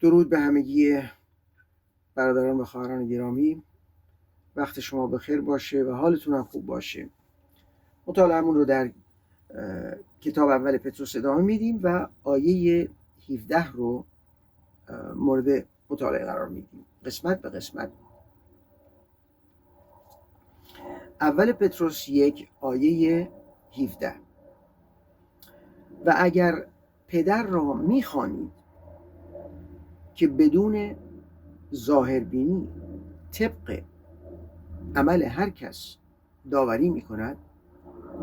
درود به همگی برادران و خواهران گرامی. وقت شما بخیر باشه و حالتون هم خوب باشه. مطالعه‌مون رو در کتاب اول پتروس ادامه میدیم و آیه 17 رو مورد مطالعه قرار میدیم، قسمت به قسمت. اول پتروس 1 آیه 17: و اگر پدر را میخوانید که بدون ظاهربینی طبق عمل هر کس داوری میکند،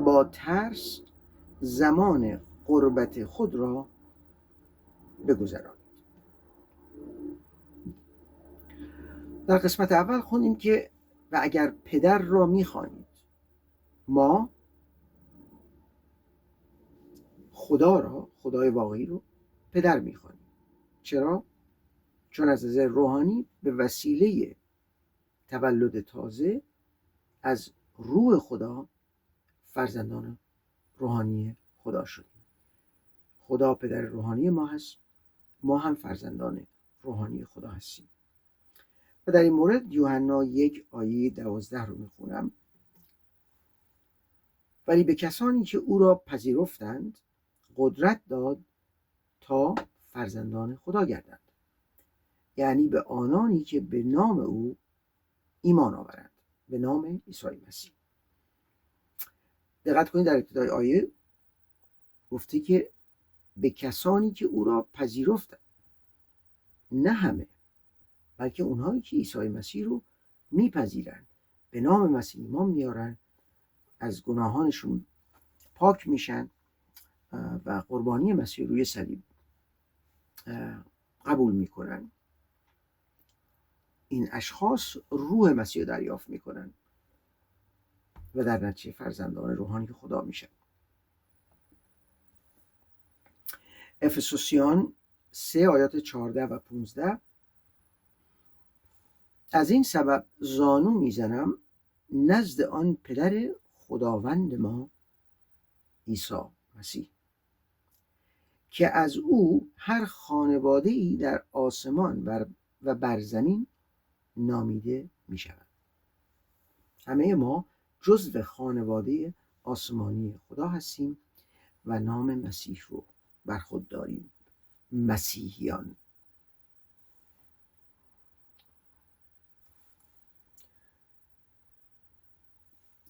با ترس زمان قربت خود را بگذرانید. در قسمت اول خوندیم که و اگر پدر را میخوانید، ما خدا را، خدای واقعی رو پدر میخوانیم. چرا؟ چون از نظر روحانی به وسیله تولد تازه از روح خدا فرزندان روحانی خدا شدیم. خدا پدر روحانی ما هست، ما هم فرزندان روحانی خدا هستیم. و در این مورد یوحنا 1 آیه 12 رو میخونم: ولی به کسانی که او را پذیرفتند قدرت داد تا فرزندان خدا گردند، یعنی به آنانی که به نام او ایمان آورند، به نام عیسی مسیح. دقت کنید، در ابتدای آیه گفته که به کسانی که او را پذیرفتند، نه همه، بلکه اونهایی که عیسی مسیح رو میپذیرند، به نام مسیح ایمان میارن، از گناهانشون پاک میشن و قربانی مسیح روی صلیب قبول میکنن. این اشخاص روح مسیح رو دریافت میکنن و در نتیجه فرزندان روحانی خدا میشن. افسوسیان 3 آیات 14 و 15: از این سبب زانو میزنم نزد آن پدر خداوند ما عیسی مسیح که از او هر خانواده ای در آسمان و بر زمین نامیده می شود. همه ما جزو خانواده آسمانی خدا هستیم و نام مسیح رو بر خود داریم، مسیحیان.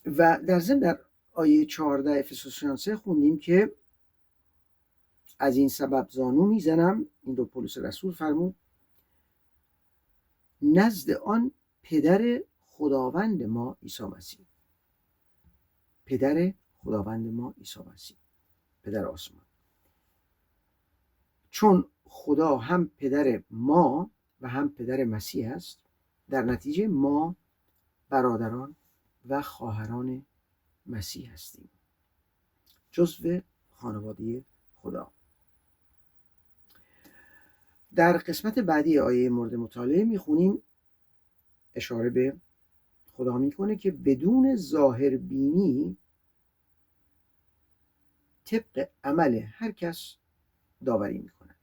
و در ضمن در آیه 14 افسوسیان 3 خوندیم که از این سبب زانو میزنم، این رو پولس رسول فرمود، نزد آن پدر خداوند ما عیسی مسیح. پدر خداوند ما عیسی مسیح، پدر آسمان. چون خدا هم پدر ما و هم پدر مسیح است، در نتیجه ما برادران و خواهران مسیح هستیم، جزو خانواده خدا. در قسمت بعدی آیه مورد مطالعه میخونیم اشاره به خدا میکنه که بدون ظاهر بینی طبق عمل هر کس داوری میکند.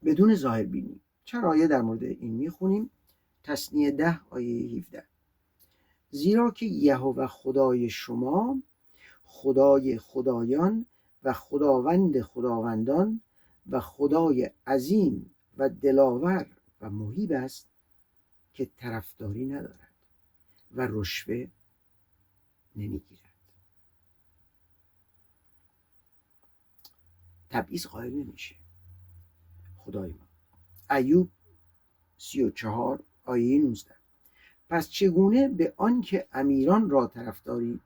بدون ظاهر بینی. چند آیه در مورد این میخونیم. تثنیه 10 آیه 17: زیرا که یهوه خدای شما خدای خدایان و خداوند خداوندان و خدای عظیم و دلاور و مهیب است که طرفداری ندارد و رشوه نمیگیرد. تبعیض قائل نمیشه. خدای ما. ایوب 34 آیه 19: پس چگونه به آنکه امیران را طرفداری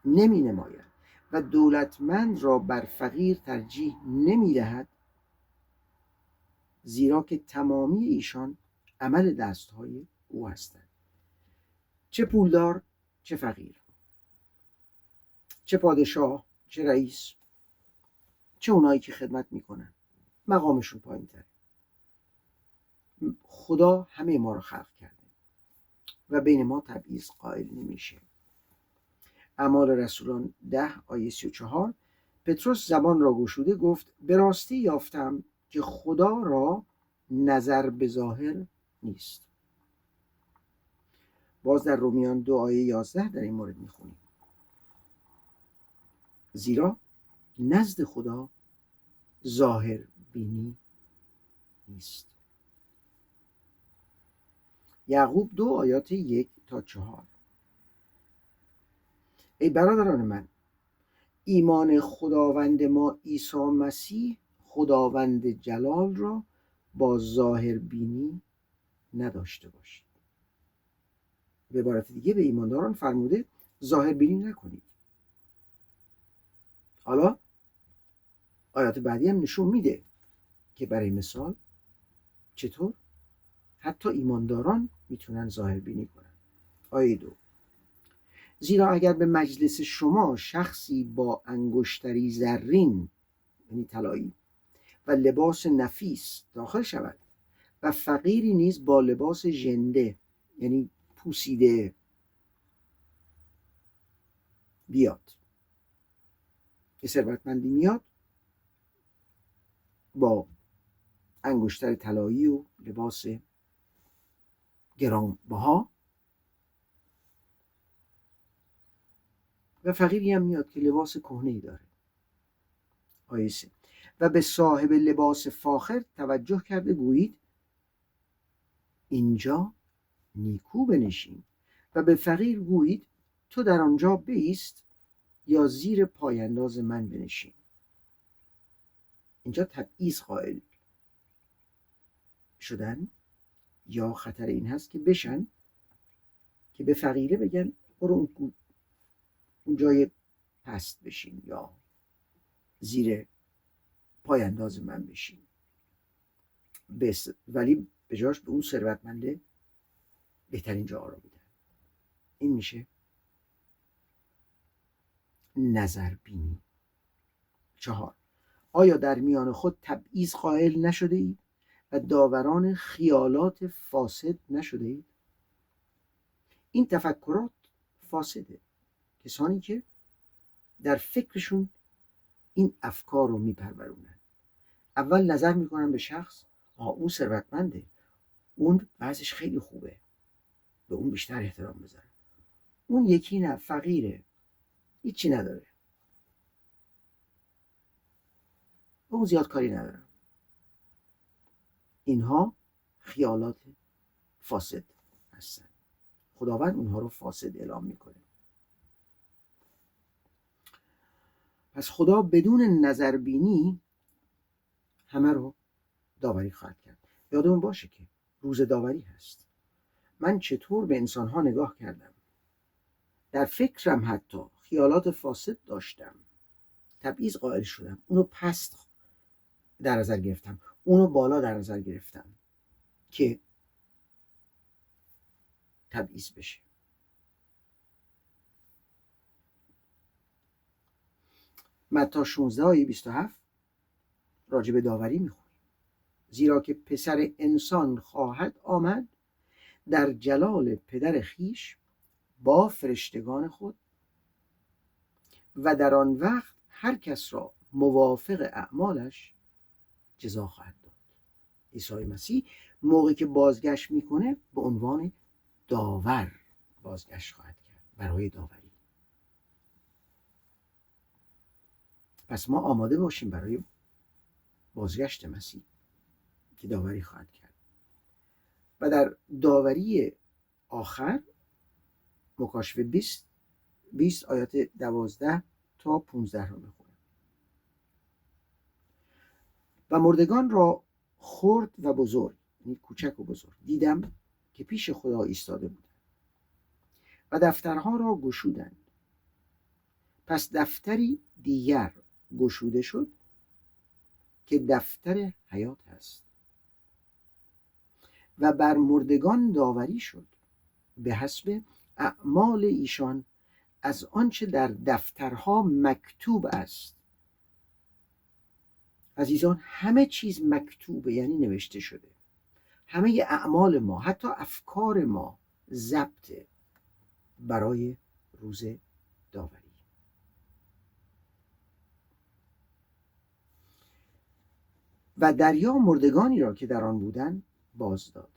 نمی نماید و دولتمند را بر فقیر ترجیح نمی دهد، زیرا که تمامی ایشان عمل دستهای او هستند، چه پولدار چه فقیر، چه پادشاه چه رئیس، چه اونایی که خدمت میکنن مقامشون پایین تره. خدا همه ما رو خلق کرده و بین ما تبعیض قائل نمیشه. اعمال رسولان 10 آیه 34: پتروس زبان را گشوده گفت به راستی یافتم که خدا را نظر به ظاهر نیست. باز در رومیان 2 آیه 11 در این مورد میخونیم زیرا نزد خدا ظاهر بینی نیست. یعقوب 2 آیات 1 تا 4 ای برادران من، ایمان خداوند ما عیسی مسیح خداوند جلال را با ظاهر بینی نداشته باشید. به عبارت دیگه به ایمانداران فرموده ظاهر بینی نکنید. حالا آیات بعدی هم نشون میده که برای مثال چطور حتی ایمانداران میتونن ظاهر بینی کنن. آیه 2 زیرا اگر به مجلس شما شخصی با انگشتری زرین یعنی طلایی و لباس نفیس داخل شود و فقیری نیز با لباس ژنده یعنی پوسیده بیاد، یه ثروتمندی میاد با انگشتر طلایی و لباس گرانبها و فقیری هم میاد که لباس کهنه‌ای داره. آیه 3 و به صاحب لباس فاخر توجه کرده گویید اینجا نیکو بنشین و به فقیر گویید تو در آنجا بایست یا زیر پاینداز من بنشین. اینجا تبعیض قائل شدن یا خطر این هست که بشن که به فقیره بگن برو اون جای پست بشین یا زیر پاینداز من بشین، ولی به جاش به اون ثروتمنده بهترین جا رو میدن. این میشه نظر بینی. 4 آیا در میان خود تبعیض قائل نشده اید و داوران خیالات فاسد نشده اید؟ این تفکرات فاسده. کسانی که در فکرشون این افکار رو میپرورونن. اول نظر میکنن به شخص اون ثروتمنده، اون وضعش خیلی خوبه، به اون بیشتر احترام بذارن. اون یکی نه، فقیره، هیچی نداره، اون زیاد کاری ندارم. اینها خیالات فاسد هستن. خداوند اونها رو فاسد اعلام میکنه. پس خدا بدون نظربینی همه رو داوری خواهد کرد. یادمون باشه که روز داوری هست. من چطور به انسانها نگاه کردم، در فکرم حتی خیالات فاسد داشتم، تبعیض قائل شدم، اونو پست در نظر گرفتم، اونو بالا در نظر گرفتم که تبعیض بشه. متی 16 آیه 27 راجع به داوری میخونیم. زیرا که پسر انسان خواهد آمد در جلال پدر خیش با فرشتگان خود و در آن وقت هر کس را موافق اعمالش جزا خواهد داد. عیسی مسیح موقعی که بازگشت میکنه به عنوان داور بازگشت خواهد کرد برای داوری. پس ما آماده باشیم برای بازگشت مسیح که داوری خواهد کرد. و در داوری آخر مکاشفه 20 آیات 12 تا 15 رو میخونم. و مردگان را خرد و بزرگ یعنی کوچک و بزرگ دیدم که پیش خدا ایستاده بودند و دفترها را گشودند. پس دفتری دیگر گشوده شد که دفتر حیات است و بر مردگان داوری شد به حسب اعمال ایشان از آنچه در دفترها مکتوب است. عزیزان همه چیز مکتوبه، یعنی نوشته شده. همه اعمال ما، حتی افکار ما ضبطه برای روز داوری. و دریا مردگانی را که در آن بودند باز داد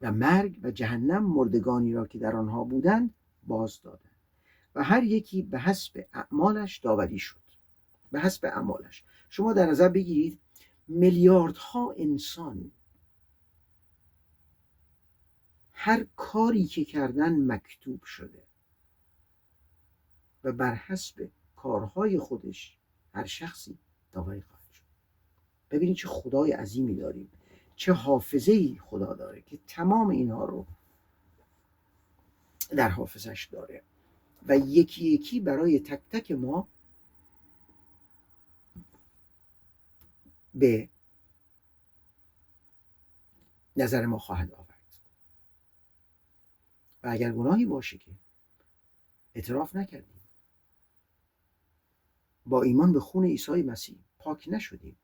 و مرگ و جهنم مردگانی را که در آنها بودند باز دادند و هر یکی به حسب اعمالش داوری شد. به حسب اعمالش. شما در نظر بگیرید میلیاردها انسان هر کاری که کردن مکتوب شده و بر حسب کارهای خودش هر شخصی داوری خواهد شد. ببینید چه خدای عظیمی داریم، چه حافظه‌ای خدا داره که تمام اینها رو در حافظش داره و یکی یکی برای تک تک ما به نظر ما خواهد آورد. و اگر گناهی باشه که اعتراف نکردیم، با ایمان به خون عیسی مسیح پاک نشدیم،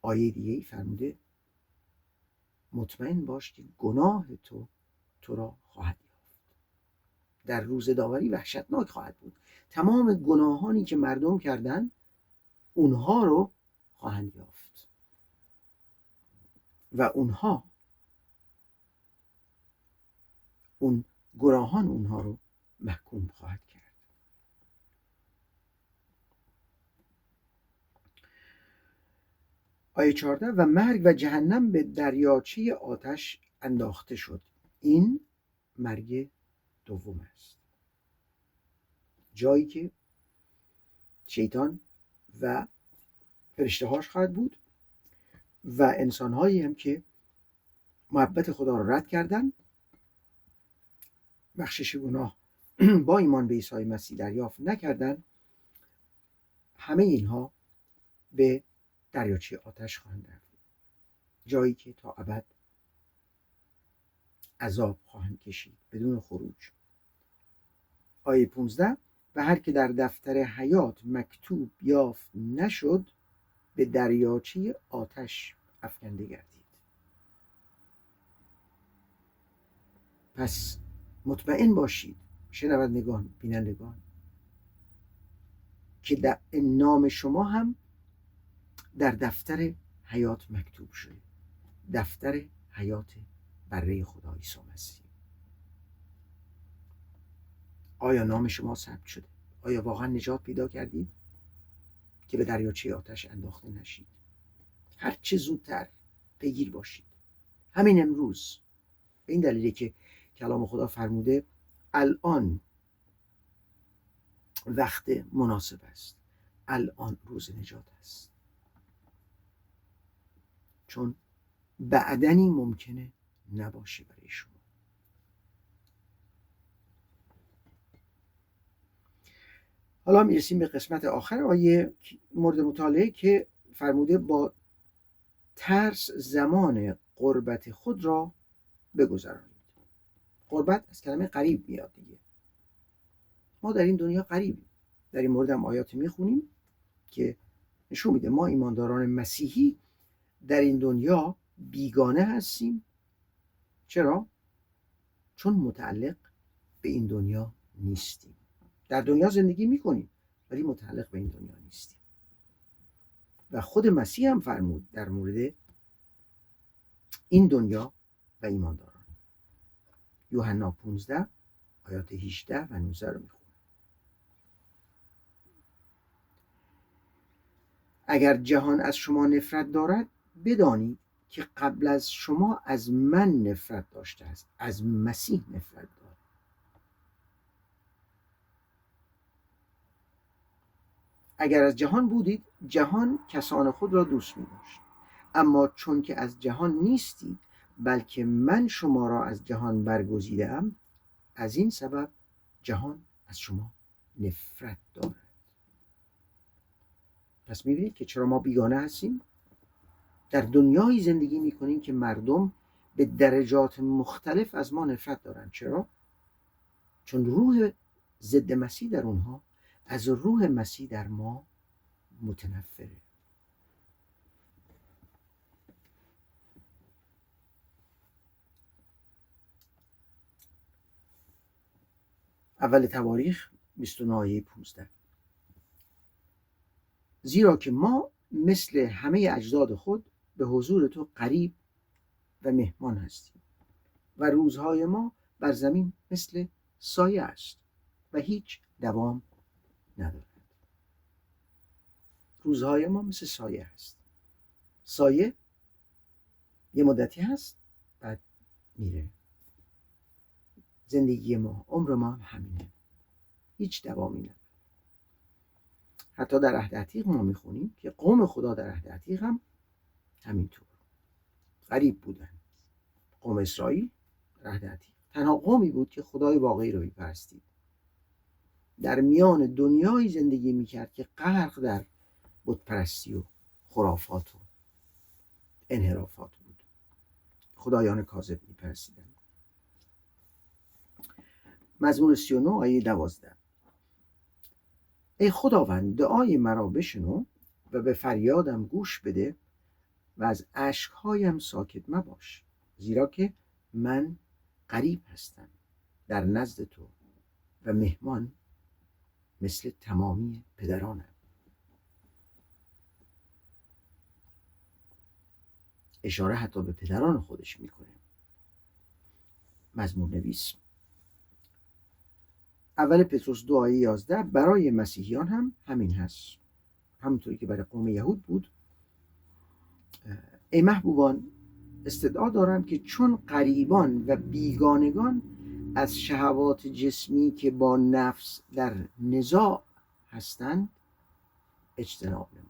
آیه دیگه ای فرموده مطمئن باش که گناه تو را خواهد یافت. در روز داوری وحشتناک خواهد بود. تمام گناهانی که مردم کردن اونها رو خواهند یافت و اون گناهان اونها رو محکوم خواهد کرد. آیه 14 و مرگ و جهنم به دریاچه آتش انداخته شد. این مرگ دوم است، جایی که شیطان و فرشته‌هاش خواهد بود و انسان‌هایی هم که محبت خدا را رد کردن، بخشش گناه با ایمان به عیسی مسیح دریافت نکردن، همه اینها به دریاچه آتش خواهند رفت، جایی که تا ابد عذاب خواهند کشید بدون خروج. آیه 15 و هر که در دفتر حیات مکتوب یافت نشد به دریاچه آتش افکنده گردید. پس مطمئن باشید شنوندگان، بینندگان، که در نام شما هم در دفتر حیات مکتوب شده، دفتر حیات بره خدا عیسی مسیح. آیا نام شما ثبت شده؟ آیا واقعا نجات پیدا کردید که به دریاچه آتش انداخته نشید؟ هر چه زودتر پیگیر باشید، همین امروز. به این دلیله که کلام خدا فرموده الان وقت مناسب است، الان روز نجات است، چون بعدنی ممکنه نباشه برای شما. حالا میرسیم به قسمت آخر آیه مورد مطالعه که فرموده با ترس زمان قربت خود را بگذرانید. قربت از کلمه قریب میاد دیگه. ما در این دنیا قریبیم. در این مورد هم آیات میخونیم که نشون میده ما ایمانداران مسیحی در این دنیا بیگانه هستیم. چرا؟ چون متعلق به این دنیا نیستیم. در دنیا زندگی میکنیم ولی متعلق به این دنیا نیستیم. و خود مسیح هم فرمود در مورد این دنیا و ایمانداران. یوحنا 15 آیات 18 و 19 رو میخونم. اگر جهان از شما نفرت دارد بدانید که قبل از شما از من نفرت داشته است. از مسیح نفرت دارد. اگر از جهان بودید جهان کسان خود را دوست می داشت، اما چون که از جهان نیستید بلکه من شما را از جهان برگزیدم، از این سبب جهان از شما نفرت دارد. پس میبینید که چرا ما بیگانه هستیم؟ در دنیایی زندگی میکنیم که مردم به درجات مختلف از ما نفرت دارن. چرا؟ چون روح ضد مسیح در اونها از روح مسیح در ما متنفره. اول تواریخ 29 آیه 15 زیرا که ما مثل همه اجداد خود به حضور تو قریب و مهمان هستیم و روزهای ما بر زمین مثل سایه است و هیچ دوام ندارد. روزهای ما مثل سایه است. سایه یه مدتی هست بعد میره. زندگی ما، عمر ما هم همینه، هیچ دوامی نداره. حتی در عهد عتیق ما میخونیم که قوم خدا در عهد عتیق هم همینطور غریب بودن. قوم اسرائیل در عهد عتیق تنها قومی بود که خدای واقعی رو میپرستید. در میان دنیای زندگی میکرد که غرق در بتپرستی و خرافات و انحرافات بود. خدایان کاذب میپرستیدن. مزمور 39 آیه 12: ای خداوند دعای مرا بشنو و به فریادم گوش بده و از اشکهایم ساکت مباش، زیرا که من غریب هستم در نزد تو و مهمان مثل تمامی پدرانم. اشاره حتی به پدران خودش میکنه. مزمور نویس اول پتروس 2 آیه 11 برای مسیحیان هم همین هست، همونطوری که برای قوم یهود بود. ای محبوبان، استدعا دارم که چون غریبان و بیگانگان از شهوات جسمی که با نفس در نزاع هستند اجتناب نمایید.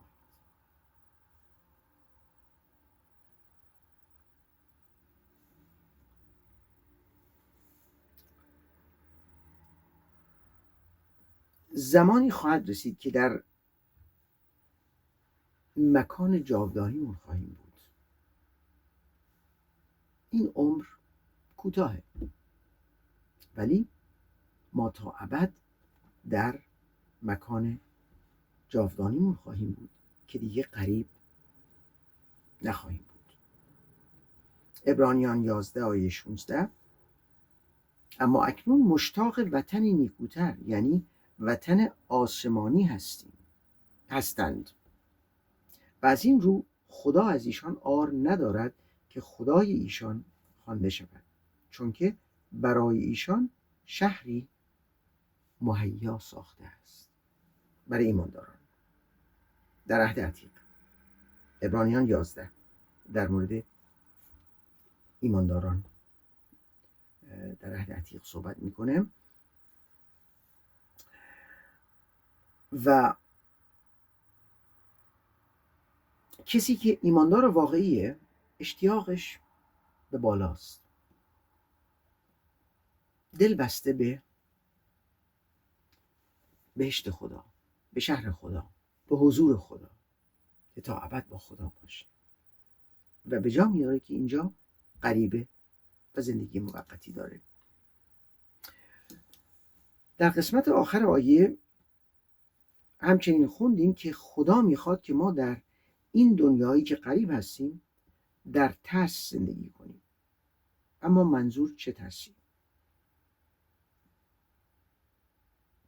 زمانی خواهد رسید که در مکان جاودانیمون خواهیم بود. این عمر کوتاهه، ولی ما تا ابد در مکان جاودانیمون خواهیم بود که دیگه غریب نخواهیم بود. عبرانیان 11 آیه 16 اما اکنون مشتاق وطنی نیکوتر، یعنی وطن آسمانی هستند و از این رو خدا از ایشان عار ندارد که خدای ایشان خوانده شود، چون که برای ایشان شهری مهیا ساخته است. برای ایمانداران در عهد عتیق، عبرانیان 11 در مورد ایمانداران در عهد عتیق صحبت میکنه و کسی که ایماندار واقعیه اشتیاقش به بالاست، دل بسته به بهشت خدا، به شهر خدا، به حضور خدا که تا ابد با خدا باشه و به جا میاره که اینجا غریبه و زندگی موقتی داره. در قسمت آخر آیه همچنین خوندیم که خدا میخواد که ما در این دنیایی که غریب هستیم در ترس زندگی کنیم. اما منظور چه ترسی؟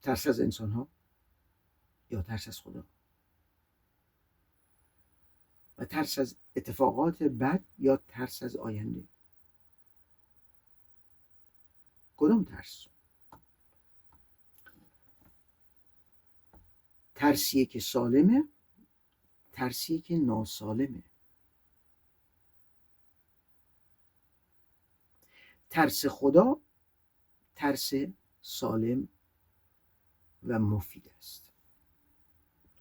ترس از انسان ها یا ترس از خدا؟ و ترس از اتفاقات بد یا ترس از آینده؟ کدام ترس؟ ترسیه که سالمه، ترسیه که ناسالمه. ترس خدا ترس سالم و مفید است.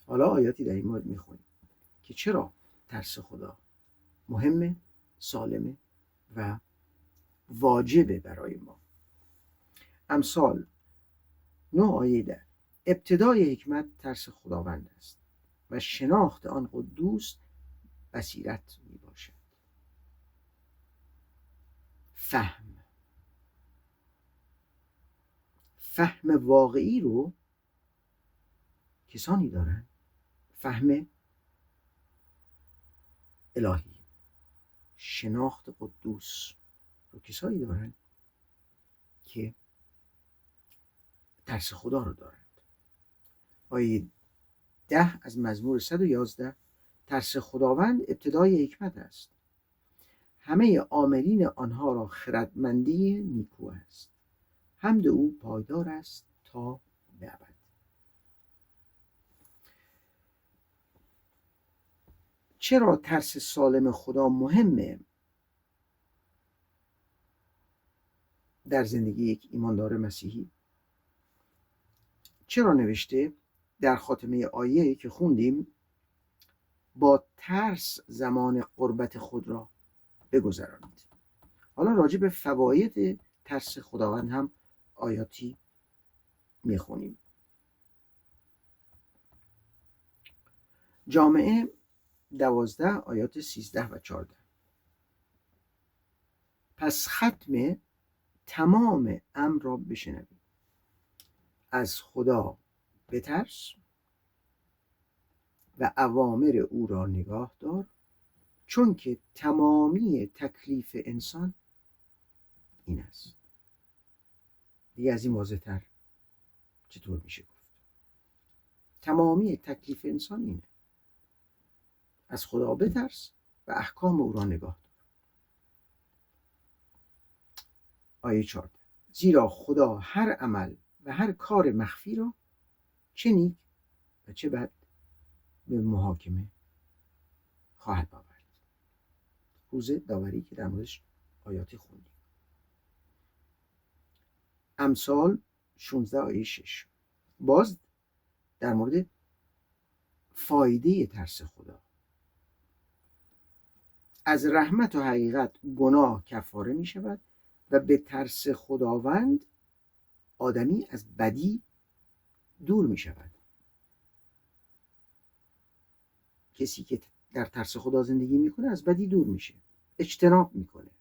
حالا آیاتی در این مورد میخونیم که چرا ترس خدا مهمه، سالمه و واجبه برای ما. امثال 9 آیه 10 ابتدای حکمت ترس خداوند است و شناخت آن قدوس بصیرت می باشد. فهم واقعی رو کسانی دارن، فهم الهی، شناخت قدوس رو کسانی دارن که ترس خدا رو دارند. آیه 10 از مزمور 111 ترس خداوند ابتدای حکمت است. همه عاملین آنها را خردمندی نیکو است. حمد او پایدار است تا به ابد. چرا ترس سالم خدا مهمه در زندگی یک ایماندار مسیحی؟ چرا نوشته در خاتمه آیه که خوندیم با ترس زمان قربت خود را بگذرانید؟ حالا راجع به فواید ترس خداوند هم آیاتی میخونیم. جامعه 12 آیات 13 و 14. پس ختم تمام امر را بشنوید، از خدا بترس و اوامر او را نگاه دار، چون که تمامی تکلیف انسان این است. دیگه از این واضح‌تر چطور میشه گفت؟ تمامی تکلیف انسان اینه: از خدا بترس و احکام او را نگاه دار. آیه 14. زیرا خدا هر عمل و هر کار مخفی را چه نیک و چه بد به محاکمه خواهد آورد. روز داوری که در موردش آیاتی خوندیم. امثال 16 آیه 6 باز در مورد فایده ترس خدا: از رحمت و حقیقت گناه کفاره می شود و به ترس خداوند آدمی از بدی دور می شود. کسی که در ترس خدا زندگی میکنه از بدی دور میشه، اجتناب میکنه،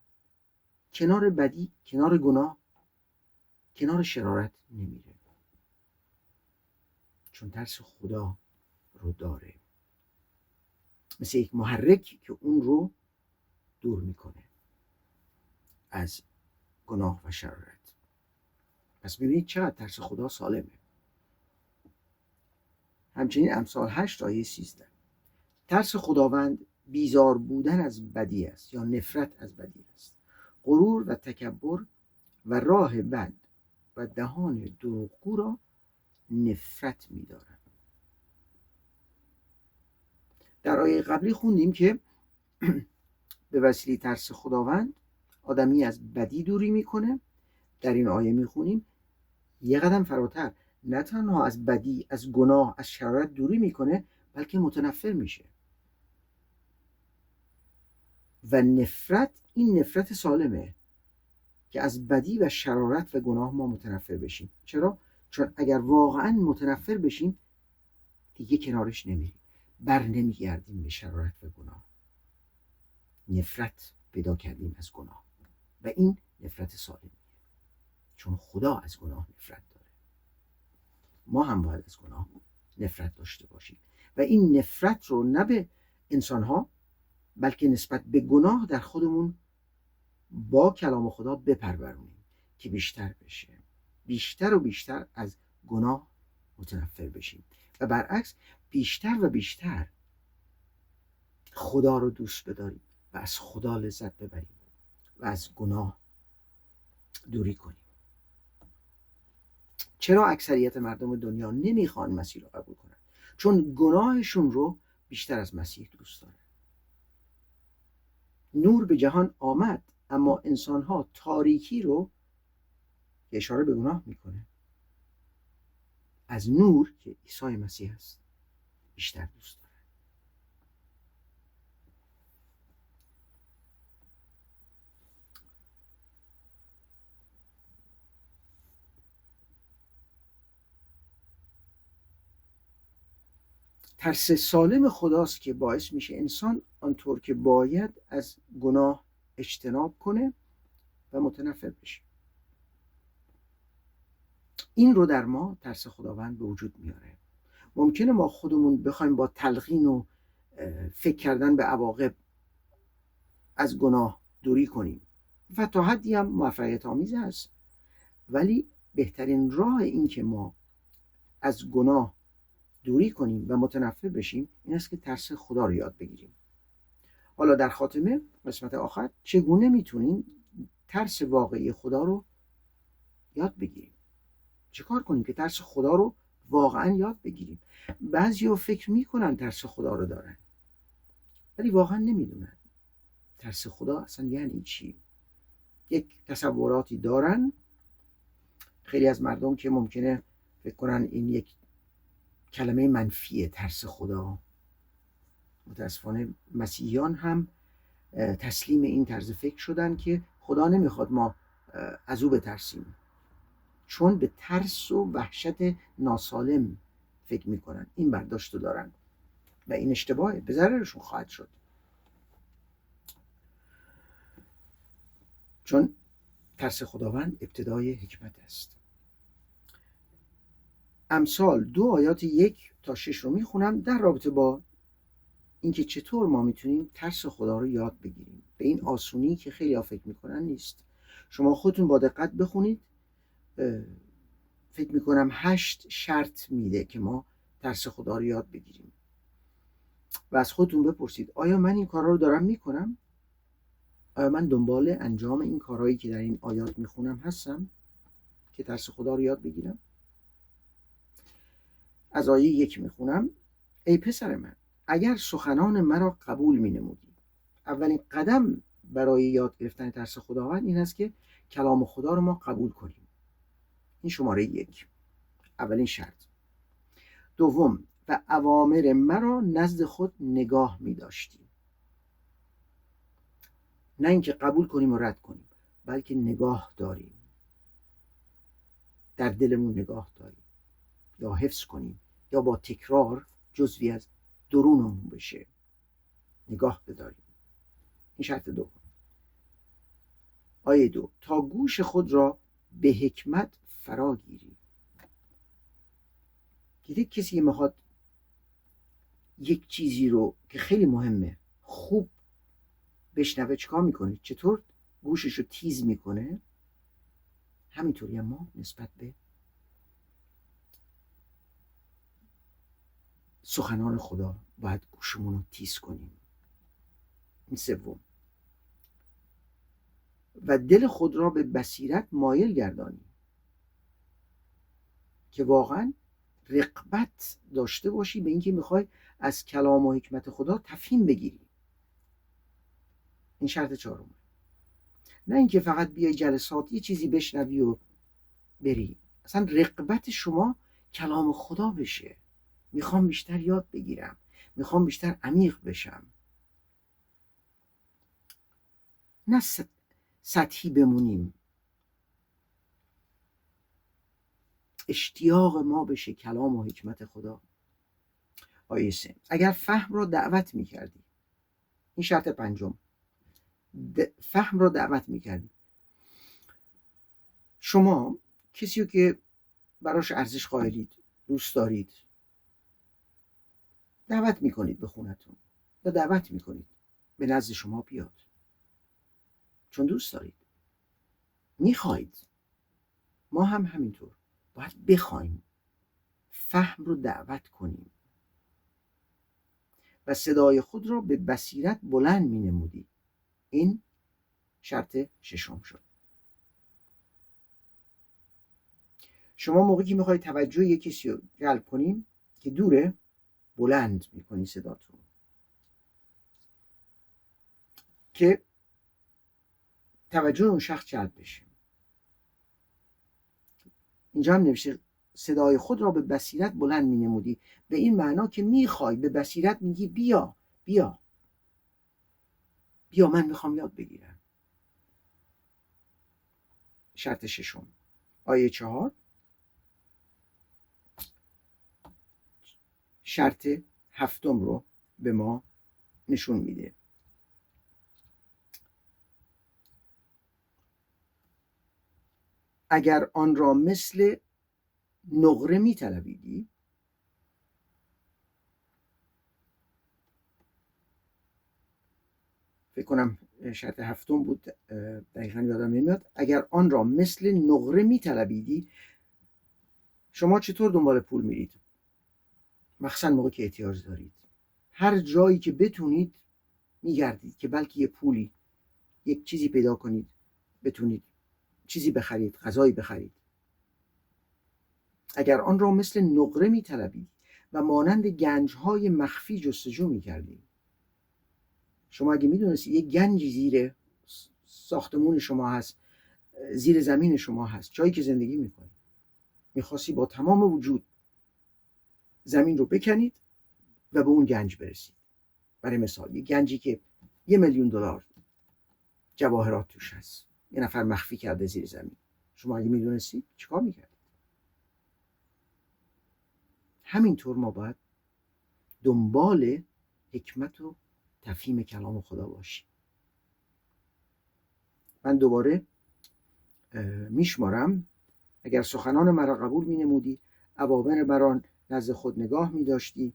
کنار بدی، کنار گناه، کنار شرارت نمیره، چون ترس خدا رو داره، مثل یک محرک که اون رو دور میکنه از گناه و شرارت. پس ببینید چقدر ترس خدا سالمه. همچنین امثال 8 آیه 13: ترس خداوند بیزار بودن از بدی است یا نفرت از بدی است. غرور و تکبر و راه بد و دهان دروغگو را نفرت می‌دارد. در آیه قبلی خوندیم که به وسیله ترس خداوند آدمی از بدی دوری میکنه. در این آیه میخونیم یه قدم فراتر، نه تنها از بدی، از گناه، از شرارت دوری میکنه، بلکه متنفر میشه. و نفرت، این نفرت سالمه که از بدی و شرارت و گناه ما متنفر بشیم. چرا؟ چون اگر واقعا متنفر بشیم دیگه کنارش نمیریم، بر نمیگردیم به شرارت و گناه. نفرت پیدا کردیم از گناه و این نفرت سالمیه، چون خدا از گناه نفرت داره. ما هم باید از گناه نفرت داشته باشیم و این نفرت رو نه به انسانها بلکه نسبت به گناه در خودمون با کلام خدا بپرورونیم که بیشتر بشه، بیشتر و بیشتر از گناه متنفر بشیم و برعکس بیشتر و بیشتر خدا رو دوست بداریم و از خدا لذت ببریم و از گناه دوری کنیم. چرا اکثریت مردم دنیا نمیخوان مسیح رو قبول کنن؟ چون گناهشون رو بیشتر از مسیح دوست دارن. نور به جهان آمد اما انسانها تاریکی رو، اشاره به گناه میکنه، از نور که عیسی مسیح است بیشتر دوست دارن. ترس سالم خداست که باعث میشه انسان آنطور که باید از گناه اجتناب کنه و متنفر بشه. این رو در ما ترس خداوند به وجود میاره. ممکنه ما خودمون بخوایم با تلقین و فکر کردن به عواقب از گناه دوری کنیم و تا حدی هم موفقیت آمیز است، ولی بهترین راه این که ما از گناه دوری کنیم و متنفر بشیم این است که ترس خدا رو یاد بگیریم. حالا در خاتمه قسمت آخر چگونه میتونیم ترس واقعی خدا رو یاد بگیریم؟ چه کار کنیم که ترس خدا رو واقعا یاد بگیریم؟ بعضیا فکر میکنن ترس خدا رو دارن ولی واقعا نمیدونن ترس خدا اصلا یعنی چی. یک تصوراتی دارن. خیلی از مردم که ممکنه فکر کنن این یک کلمه منفیه ترس خدا. متاسفانه مسیحیان هم تسلیم این طرز فکر شدن که خدا نمیخواد ما از او بترسیم، چون به ترس و وحشت ناسالم فکر میکنن. این برداشت رو دارن و این اشتباهه، به ضررشون خواهد شد. چون ترس خداوند ابتدای حکمت است. امثال 2 آیات 1 تا 6 رو میخونم در رابطه با اینکه چطور ما میتونیم ترس خدا رو یاد بگیریم. به این آسونی که خیلی ها فکر میکنن نیست. شما خودتون با دقت بخونید. فکر میکنم 8 شرط میده که ما ترس خدا رو یاد بگیریم و از خودتون بپرسید آیا من این کارا رو دارم میکنم؟ آیا من دنبال انجام این کارهایی که در این آیات میخونم هستم که ترس خدا رو یاد بگیرم؟ از آیه 1 میخونم: ای پسر من، اگر سخنان مرا قبول مینمودی. اولین قدم برای یاد گرفتن ترس خداوند این است که کلام خدا رو ما قبول کنیم. این شماره 1، اولین شرط. دوم: و اوامر مرا نزد خود نگاه می داشتی. نه اینکه قبول کنیم و رد کنیم، بلکه نگاه داریم، در دلمون نگاه داریم، یا حفظ کنیم یا با تکرار جزوی از درونمون بشه، نگاه بداریم. این شرط دوم. آیه 2: تا گوش خود را به حکمت فرا گیری. دیدید کسی میخواد یک چیزی رو که خیلی مهمه خوب بشنوه چیکار میکنه؟ چطور گوشش رو تیز میکنه؟ همینطوری هم ما نسبت به سخنان خدا باید گوشمون رو تیز کنیم. این سوم: و دل خود را به بصیرت مایل گردانی، که واقعا رغبت داشته باشی به اینکه میخوای از کلام و حکمت خدا تفهیم بگیری. این شرط چهارم. نه اینکه فقط بیای جلسات یه چیزی بشنوی و بری. اصلا رغبت شما کلام خدا بشه. میخوام بیشتر یاد بگیرم، میخوام بیشتر عمیق بشم، نه سطحی بمونیم. اشتیاق ما بشه کلام و حکمت خدا. آیه 3: اگر فهم را دعوت میکردی. این شرط پنجم. فهم را دعوت میکردی. شما کسی رو که براش ارزش قائلید، دوست دارید، دعوت میکنید به خونتون یا دعوت میکنید به نزد شما بیاد، چون دوست دارید، میخواید. ما هم همینطور باید بخوایم، فهم رو دعوت کنیم و صدای خود را به بصیرت بلند مینمودی. این شرط ششم شد. شما موقعی که میخواید توجه یک کسی رو جلب کنیم که دوره، بلند میکنی صداتون که توجه اون شخص جلب بشه. اینجا هم نوشته صدای خود را به بصیرت بلند مینمودی، به این معنا که میخوای، به بصیرت میگی بیا بیا بیا، من میخوام یاد بگیرم. شرط ششم. آیه 4 شرط هفتم رو به ما نشون میده. اگر آن را مثل نقره میطلبیدی. فکر کنم شرط هفتم بود، دقیقا یادم نمیاد. اگر آن را مثل نقره میطلبیدی. شما چطور دنبال پول میرید؟ مخصوصا موقع که احتیاج دارید. هر جایی که بتونید میگردید که بلکه یه پولی، یک چیزی پیدا کنید بتونید چیزی بخرید، غذایی بخرید. اگر آن را مثل نقره میطلبید و مانند گنجهای مخفی جستجو میکردید. شما اگه میدونستید یک گنجی زیر ساختمون شما هست، زیر زمین شما هست، جایی که زندگی میکنید، میخواستی با تمام وجود زمین رو بکنید و به اون گنج برسید. برای مثال یک گنجی که $1,000,000 جواهرات توش هست، یه نفر مخفی کرده زیر زمین، شما اگه میدونستید چیکار میکرد؟ همینطور ما باید دنبال حکمت و تفهیم کلام خدا باشیم. من دوباره میشمارم: اگر سخنان مرا قبول مینمودی، اوامر مرا نزد خود نگاه میداشتی،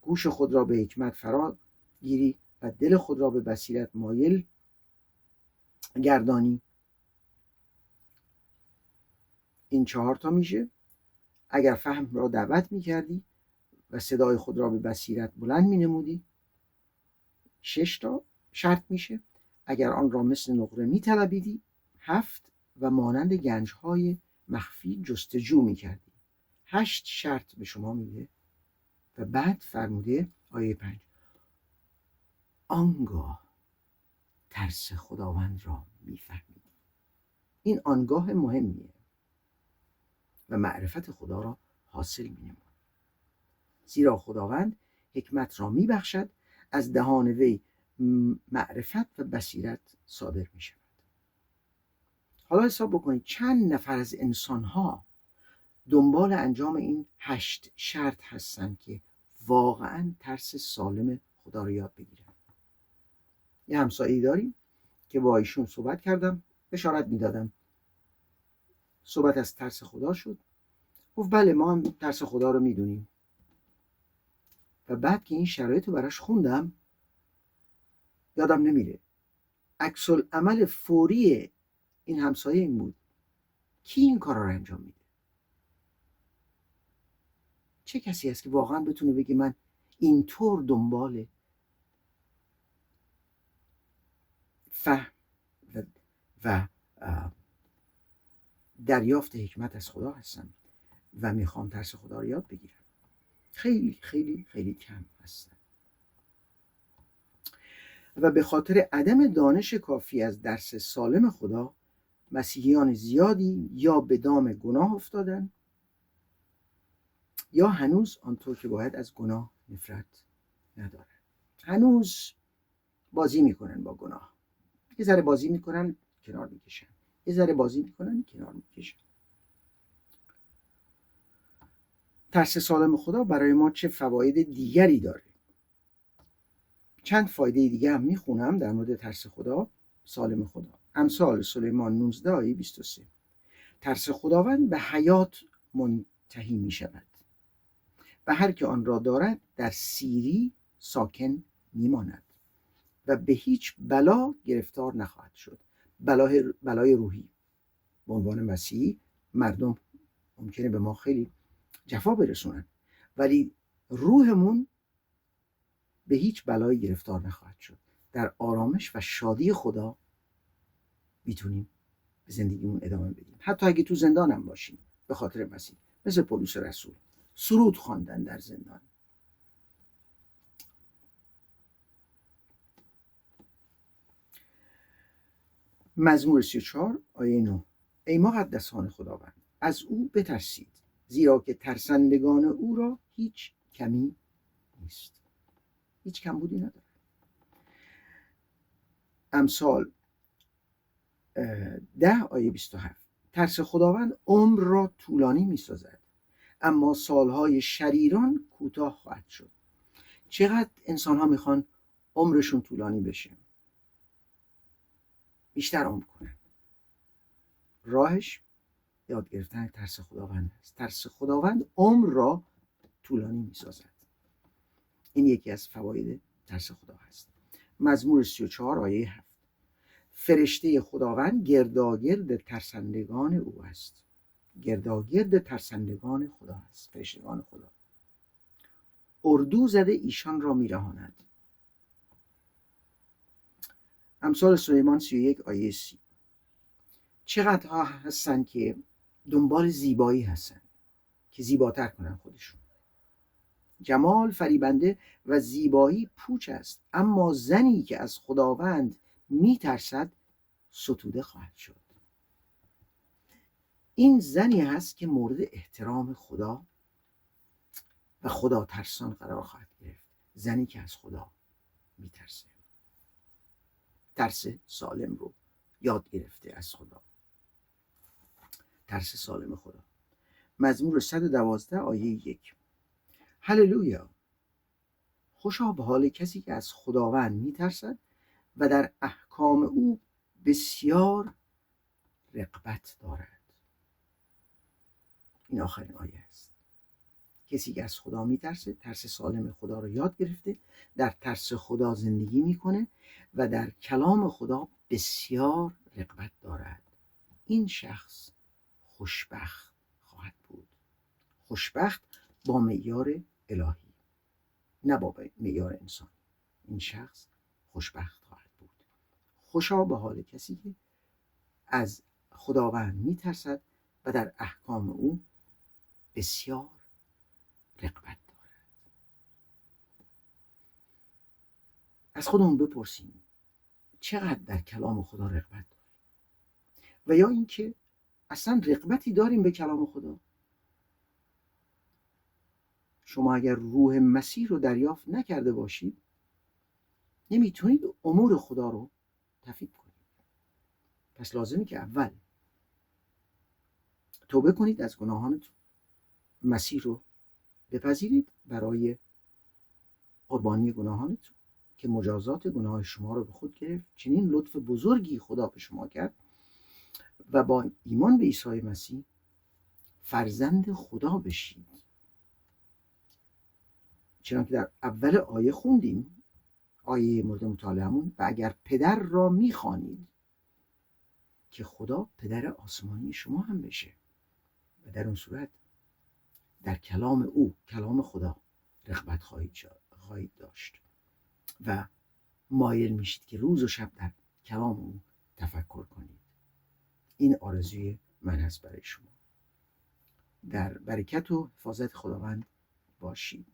گوش خود را به حکمت فرا گیری و دل خود را به بصیرت مایل گردانی. این 4 تا میشه. اگر فهم را دعوت میکردی و صدای خود را به بصیرت بلند مینمودی. 6 تا شرط میشه. اگر آن را مثل نقره میطلبیدی. 7 و مانند گنجهای مخفی جستجو میکردی. 8 شرط به شما میده و بعد فرموده آیه 5: آنگاه ترس خداوند را میفهمید. این آنگاه مهمیه و معرفت خدا را حاصل مینمود، زیرا خداوند حکمت را میبخشد، از دهان وی معرفت و بصیرت صادر میشود. حالا حساب بکنید چند نفر از انسانها دنبال انجام این 8 شرط هستن که واقعا ترس سالم خدا رو یاد بگیرن. یه همسایه‌ای داریم که با ایشون صحبت کردم، بشارت میدادم، صحبت از ترس خدا شد، گفت بله ما هم ترس خدا رو میدونیم. و بعد که این شرایط رو براش خوندم یادم نمیره عکس العمل فوری این همسایه این بود: کی این کار رو انجام میده؟ چه کسی هست که واقعا بتونه بگه من اینطور دنبال فهم و دریافت حکمت از خدا هستم و میخوام ترس خدا رو یاد بگیرم؟ خیلی خیلی خیلی کم هستن. و به خاطر عدم دانش کافی از درس سالم خدا، مسیحیان زیادی یا به دام گناه افتادن یا هنوز آنطور که باید از گناه نفرت ندارن. هنوز بازی میکنن با گناه، یه ذره بازی میکنن کنار میکشن، یه ذره بازی میکنن کنار میکشن. ترس سالم خدا برای ما چه فواید دیگری داره؟ چند فایده دیگه هم میخونم در مورد ترس خدا سالم خدا. امثال سلیمان 19 آیه 23: ترس خداوند به حیات منتهی میشود و هر که آن را دارد در سیری ساکن میماند و به هیچ بلا گرفتار نخواهد شد. بلای روحی به عنوان مسیحی مردم ممکنه به ما خیلی جفا برسونن، ولی روحمون به هیچ بلایی گرفتار نخواهد شد. در آرامش و شادی خدا میتونیم به زندگیمون ادامه بدیم، حتی اگه تو زندان هم باشیم به خاطر مسیح. مثل پولس رسول سرود خواندن در زندان. مزمور 34 آیه 9: ای مقدسان خداوند از او بترسید، زیرا که ترسندگان او را هیچ کمی نیست. هیچ کمبودی نداره. امثال 10 آیه 27: ترس خداوند عمر را طولانی می سازد، اما سالهای شریران کوتاه خواهد شد. چقدر انسان ها میخوان عمرشون طولانی بشه، بیشتر عمر کنن؟ راهش یاد گرفتن ترس خداوند است. ترس خداوند عمر را طولانی می سازد. این یکی از فواید ترس خدا هست. مزمور 34 آیه 7: فرشته خداوند گرداگرد ترسندگان او است. گرداگرد ترسندگان خدا است. فرشتگان خدا. اردو زده ایشان را میرهاند. امثال سلیمان 31 آیه 30. چقدرها هستن که دنبال زیبایی هستن که زیباتر کنن خودشون. جمال فریبنده و زیبایی پوچ است، اما زنی که از خداوند میترسد ستوده خواهد شد. این زنی هست که مورد احترام خدا و خدا ترسان قرار خواهد گرفت. زنی که از خدا میترسه، ترس سالم رو یاد گرفته از خدا، ترس سالم خدا. مزمور 112 آیه 1. هللویا، خوشا به حال کسی که از خداوند میترسد و در احکام او بسیار رغبت دارد. این آخرین آیه است. کسی که از خدا میترسه، ترس سالم خدا رو یاد گرفته، در ترس خدا زندگی میکنه و در کلام خدا بسیار رغبت دارد. این شخص خوشبخت خواهد بود. خوشبخت با معیار الهی، نه با معیار انسانی. این شخص خوشبخت خواهد بود. خوشا به حال کسی که از خداوند میترسد و در احکام او بسیار رغبت دارد. از خودمون بپرسیم چقدر در کلام خدا رغبت داریم، و یا اینکه اصلا رغبتی داریم به کلام خدا. شما اگر روح مسیح رو دریافت نکرده باشید، نمیتونید امور خدا رو تفید کنید. پس لازمه که اول توبه کنید از گناهانتون، مسیح رو بپذیرید برای قربانی گناهانتون که مجازات گناه شما رو به خود گرفت. چنین لطف بزرگی خدا به شما کرد و با ایمان به عیسی مسیح فرزند خدا بشید. چنانکه در اول آیه خوندیم، آیه مورد مطالعه‌مون، و اگر پدر را میخوانید که خدا پدر آسمانی شما هم بشه، و در اون صورت در کلام او، کلام خدا، رغبت خواهید داشت و مایل میشید که روز و شب در کلام او تفکر کنید. این آرزوی من هست برای شما. در برکت و حفاظت خداوند باشید.